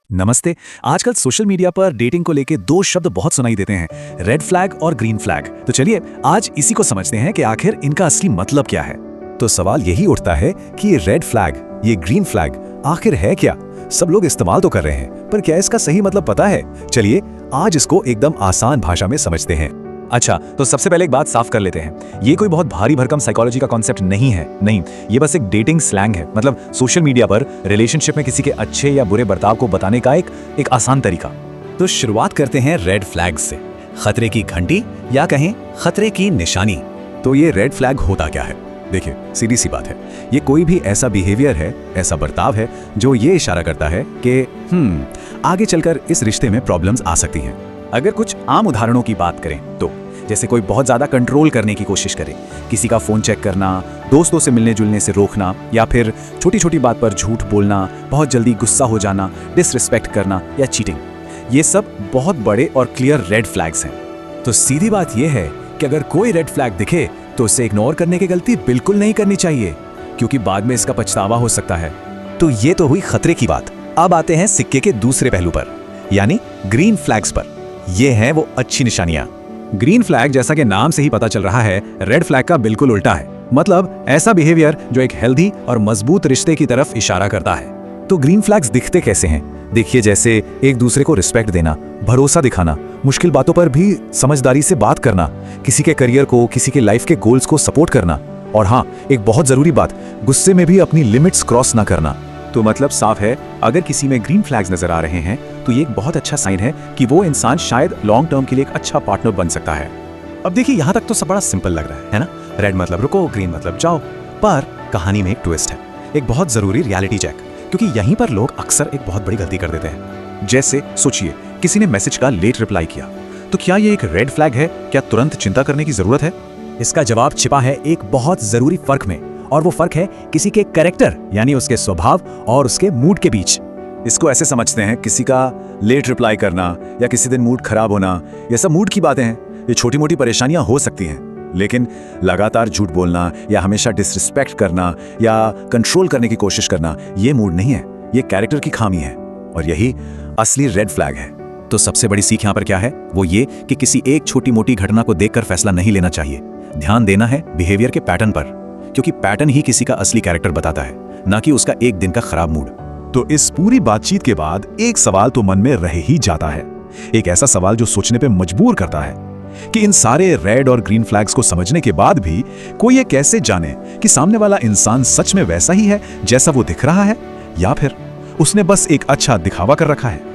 नमस्ते। आजकल social media पर डेटिंग को लेके दो शब्द बहुत सुनाई देते हैं, रेड फ्लैग और ग्रीन फ्लैग। तो चलिए आज इसी को समझते हैं कि आखिर इनका असली मतलब क्या है। तो सवाल यही उठता है कि ये रेड फ्लैग, ये ग्रीन फ्लैग आखिर है क्या। सब लोग इस्तेमाल तो कर रहे हैं, पर क्या इसका सही मतलब पता है? चलिए आज इसको एकदम आसान भाषा में समझते हैं। अच्छा, तो सबसे पहले एक बात साफ कर लेते हैं, ये कोई बहुत भारी भरकम साइकोलॉजी का कॉन्सेप्ट नहीं है। नहीं, ये बस एक डेटिंग स्लैंग है। मतलब सोशल मीडिया पर रिलेशनशिप में किसी के अच्छे या बुरे बर्ताव को बताने का एक आसान तरीका। तो शुरुआत करते हैं रेड फ्लैग से, खतरे की घंटी या कहें खतरे की निशानी। तो ये रेड फ्लैग होता क्या है? देखिए, सीधी सी बात है, ये कोई भी ऐसा बिहेवियर है, ऐसा बर्ताव है जो ये इशारा करता है कि आगे चलकर इस रिश्ते में प्रॉब्लम्स आ सकती हैं। अगर कुछ आम उदाहरणों की बात करें तो जैसे कोई बहुत ज्यादा कंट्रोल करने की कोशिश करे, किसी का फोन चेक करना, दोस्तों से मिलने जुलने से रोकना, या फिर छोटी छोटी बात पर झूठ बोलना, बहुत जल्दी गुस्सा हो जाना, डिसरिस्पेक्ट करना या चीटिंग, ये सब बहुत बड़े और क्लियर रेड फ्लैग्स हैं। तो सीधी बात यह है कि अगर कोई रेड फ्लैग दिखे तो उसे इग्नोर करने की गलती बिल्कुल नहीं करनी चाहिए, क्योंकि बाद में इसका पछतावा हो सकता है। तो ये तो हुई खतरे की बात। अब आते हैं सिक्के के दूसरे पहलू पर, यानी ग्रीन फ्लैग्स पर। ये हैं वो अच्छी निशानियां। ग्रीन फ्लैग, जैसा कि नाम से ही पता चल रहा है, रेड फ्लैग का बिल्कुल उल्टा है। मतलब ऐसा बिहेवियर जो एक हेल्दी और मजबूत रिश्ते की तरफ इशारा करता है। तो ग्रीन फ्लैग्स दिखते कैसे हैं? देखिए, जैसे एक दूसरे को रिस्पेक्ट देना, भरोसा दिखाना, मुश्किल बातों पर भी समझदारी से बात करना, किसी के करियर को, किसी के लाइफ के गोल्स को सपोर्ट करना, और हाँ, एक बहुत जरूरी बात, गुस्से में भी अपनी लिमिट्स क्रॉस ना करना। तो मतलब साफ है, अगर किसी में ग्रीन फ्लैग्स नजर आ रहे हैं तो ये एक बहुत अच्छा साइन है कि वो इंसान शायद लॉन्ग टर्म के लिए एक अच्छा पार्टनर बन सकता है। अब देखिए, यहाँ तक तो सब बड़ा सिंपल लग रहा है ना? रेड मतलब रुको, ग्रीन मतलब जाओ। पर कहानी में एक ट्विस्ट है, एक बहुत जरूरी रियलिटी चेक, क्योंकि यहीं पर लोग अक्सर एक बहुत बड़ी गलती कर देते हैं। जैसे सोचिए, किसी ने मैसेज का लेट रिप्लाई किया, तो क्या ये एक रेड फ्लैग है? क्या तुरंत चिंता करने की जरूरत है? इसका जवाब छिपा है एक बहुत जरूरी फर्क में, और वो फर्क है किसी के कैरेक्टर यानी उसके स्वभाव और उसके मूड के बीच। इसको ऐसे समझते हैं, किसी का लेट रिप्लाई करना या किसी दिन मूड खराब होना, ये सब मूड की बातें हैं। ये छोटी मोटी परेशानियां हो सकती हैं, लेकिन लगातार झूठ बोलना या हमेशा डिसरिस्पेक्ट करना या कंट्रोल करने की कोशिश करना, ये मूड नहीं है, ये कैरेक्टर की खामी है, और यही असली रेड फ्लैग है। तो सबसे बड़ी सीख यहाँ पर क्या है? वो ये कि किसी एक छोटी मोटी घटना को देखकर फैसला नहीं लेना चाहिए। ध्यान देना है बिहेवियर के पैटर्न पर, क्योंकि पैटर्न ही किसी का असली कैरेक्टर बताता है, ना कि उसका एक दिन का खराब मूड। तो इस पूरी बातचीत के बाद एक सवाल तो मन में रह ही जाता है, एक ऐसा सवाल जो सोचने पे मजबूर करता है कि इन सारे रेड और ग्रीन फ्लैग्स को समझने के बाद भी कोई ये कैसे जाने कि सामने वाला इंसान सच में वैसा ही है जैसा वो दिख रहा है, या फिर उसने बस एक अच्छा दिखावा कर रखा है।